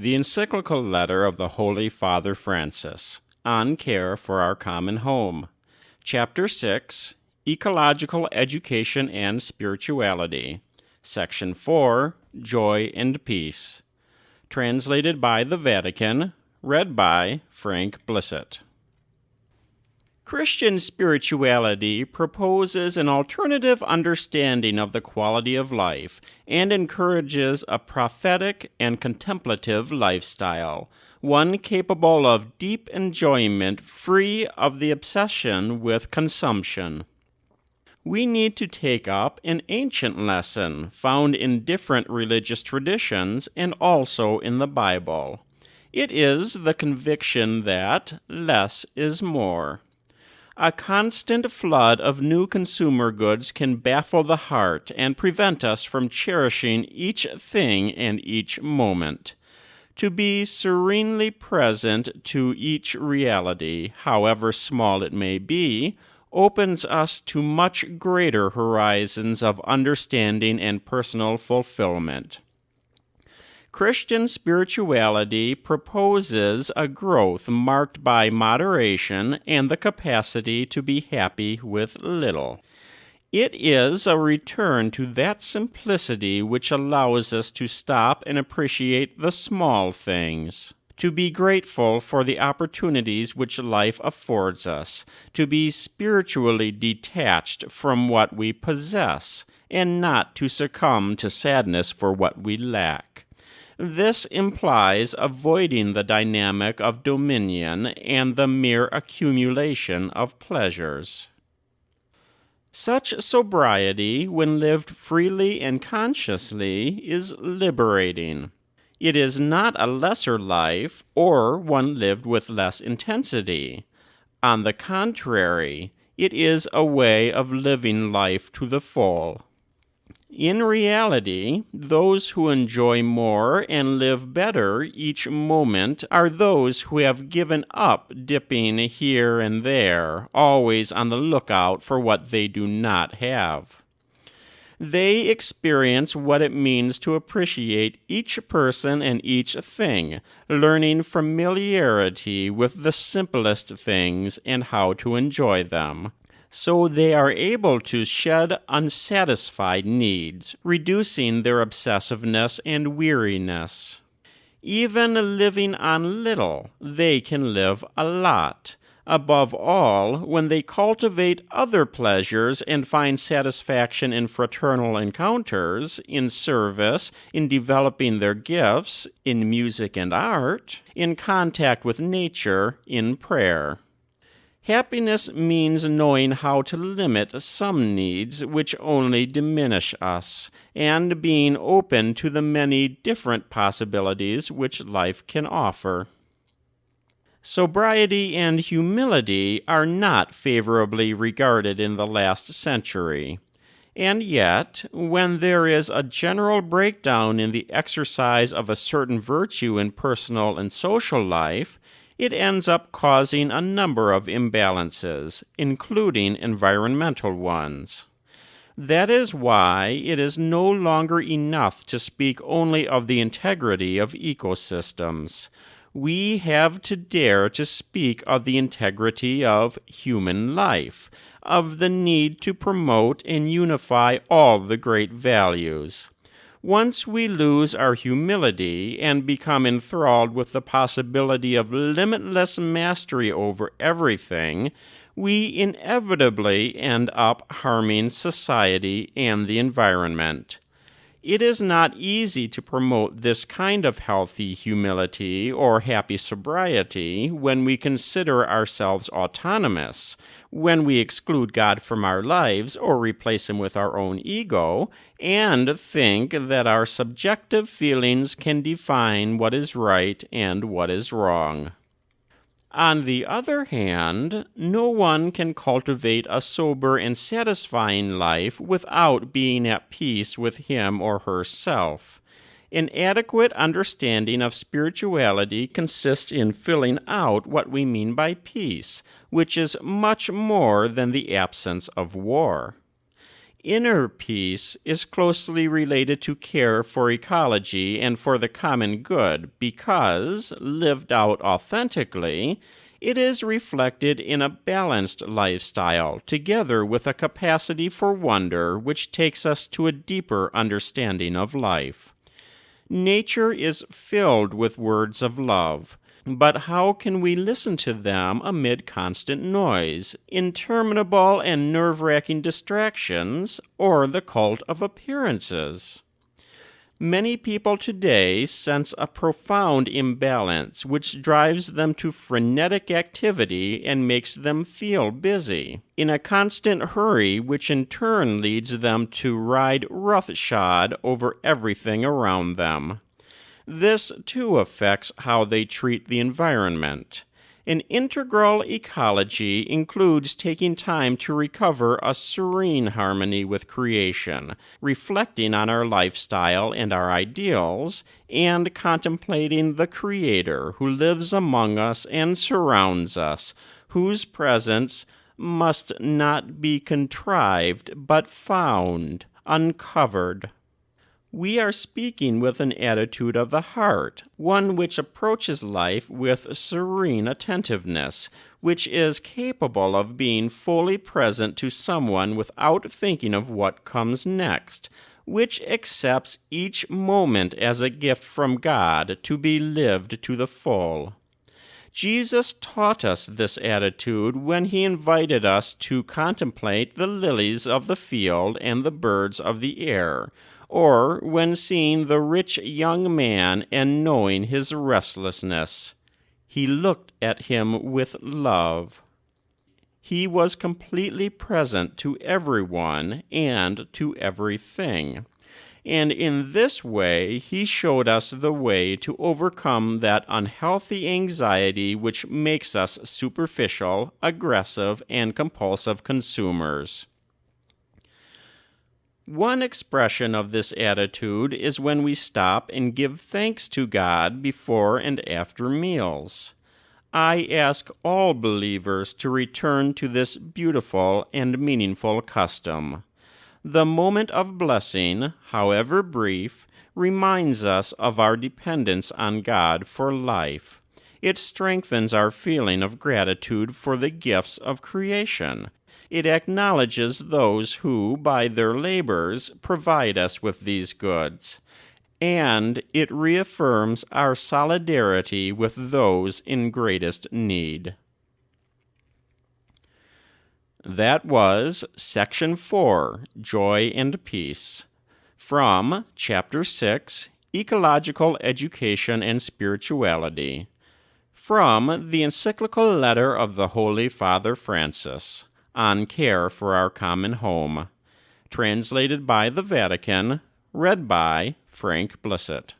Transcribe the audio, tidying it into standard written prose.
The Encyclical Letter of the Holy Father Francis on Care for Our Common Home, Chapter 6, Ecological Education and Spirituality, Section 4, Joy and Peace, translated by the Vatican, read by Frank Blissett. Christian spirituality proposes an alternative understanding of the quality of life and encourages a prophetic and contemplative lifestyle, one capable of deep enjoyment free of the obsession with consumption. We need to take up an ancient lesson found in different religious traditions and also in the Bible. It is the conviction that less is more. A constant flood of new consumer goods can baffle the heart and prevent us from cherishing each thing and each moment. To be serenely present to each reality, however small it may be, opens us to much greater horizons of understanding and personal fulfillment. Christian spirituality proposes a growth marked by moderation and the capacity to be happy with little. It is a return to that simplicity which allows us to stop and appreciate the small things, to be grateful for the opportunities which life affords us, to be spiritually detached from what we possess, and not to succumb to sadness for what we lack. This implies avoiding the dynamic of dominion and the mere accumulation of pleasures. Such sobriety, when lived freely and consciously, is liberating. It is not a lesser life or one lived with less intensity. On the contrary, it is a way of living life to the full. In reality, those who enjoy more and live better each moment are those who have given up dipping here and there, always on the lookout for what they do not have. They experience what it means to appreciate each person and each thing, learning familiarity with the simplest things and how to enjoy them. So they are able to shed unsatisfied needs, reducing their obsessiveness and weariness. Even living on little, they can live a lot. Above all, when they cultivate other pleasures and find satisfaction in fraternal encounters, in service, in developing their gifts, in music and art, in contact with nature, in prayer. Happiness means knowing how to limit some needs which only diminish us, and being open to the many different possibilities which life can offer. Sobriety and humility are not favorably regarded in the last century. And yet, when there is a general breakdown in the exercise of a certain virtue in personal and social life, it ends up causing a number of imbalances, including environmental ones. That is why it is no longer enough to speak only of the integrity of ecosystems. We have to dare to speak of the integrity of human life, of the need to promote and unify all the great values. Once we lose our humility and become enthralled with the possibility of limitless mastery over everything, we inevitably end up harming society and the environment. It is not easy to promote this kind of healthy humility or happy sobriety when we consider ourselves autonomous, when we exclude God from our lives or replace Him with our own ego, and think that our subjective feelings can define what is right and what is wrong. On the other hand, no one can cultivate a sober and satisfying life without being at peace with him or herself. An adequate understanding of spirituality consists in filling out what we mean by peace, which is much more than the absence of war. Inner peace is closely related to care for ecology and for the common good because, lived out authentically, it is reflected in a balanced lifestyle, together with a capacity for wonder which takes us to a deeper understanding of life. Nature is filled with words of love, but how can we listen to them amid constant noise, interminable and nerve-wracking distractions, or the cult of appearances? Many people today sense a profound imbalance which drives them to frenetic activity and makes them feel busy, in a constant hurry which in turn leads them to ride roughshod over everything around them. This, too, affects how they treat the environment. An integral ecology includes taking time to recover a serene harmony with creation, reflecting on our lifestyle and our ideals, and contemplating the Creator who lives among us and surrounds us, whose presence must not be contrived but found, uncovered. We are speaking with an attitude of the heart, one which approaches life with serene attentiveness, which is capable of being fully present to someone without thinking of what comes next, which accepts each moment as a gift from God to be lived to the full. Jesus taught us this attitude when he invited us to contemplate the lilies of the field and the birds of the air, or when seeing the rich young man and knowing his restlessness. He looked at him with love. He was completely present to everyone and to everything. And in this way, he showed us the way to overcome that unhealthy anxiety which makes us superficial, aggressive, and compulsive consumers. One expression of this attitude is when we stop and give thanks to God before and after meals. I ask all believers to return to this beautiful and meaningful custom. The moment of blessing, however brief, reminds us of our dependence on God for life. It strengthens our feeling of gratitude for the gifts of creation. It acknowledges those who, by their labors, provide us with these goods. And it reaffirms our solidarity with those in greatest need. That was Section 4, Joy and Peace, from Chapter 6, Ecological Education and Spirituality, from the Encyclical Letter of the Holy Father Francis on Care for Our Common Home, translated by the Vatican, read by Frank Blissett.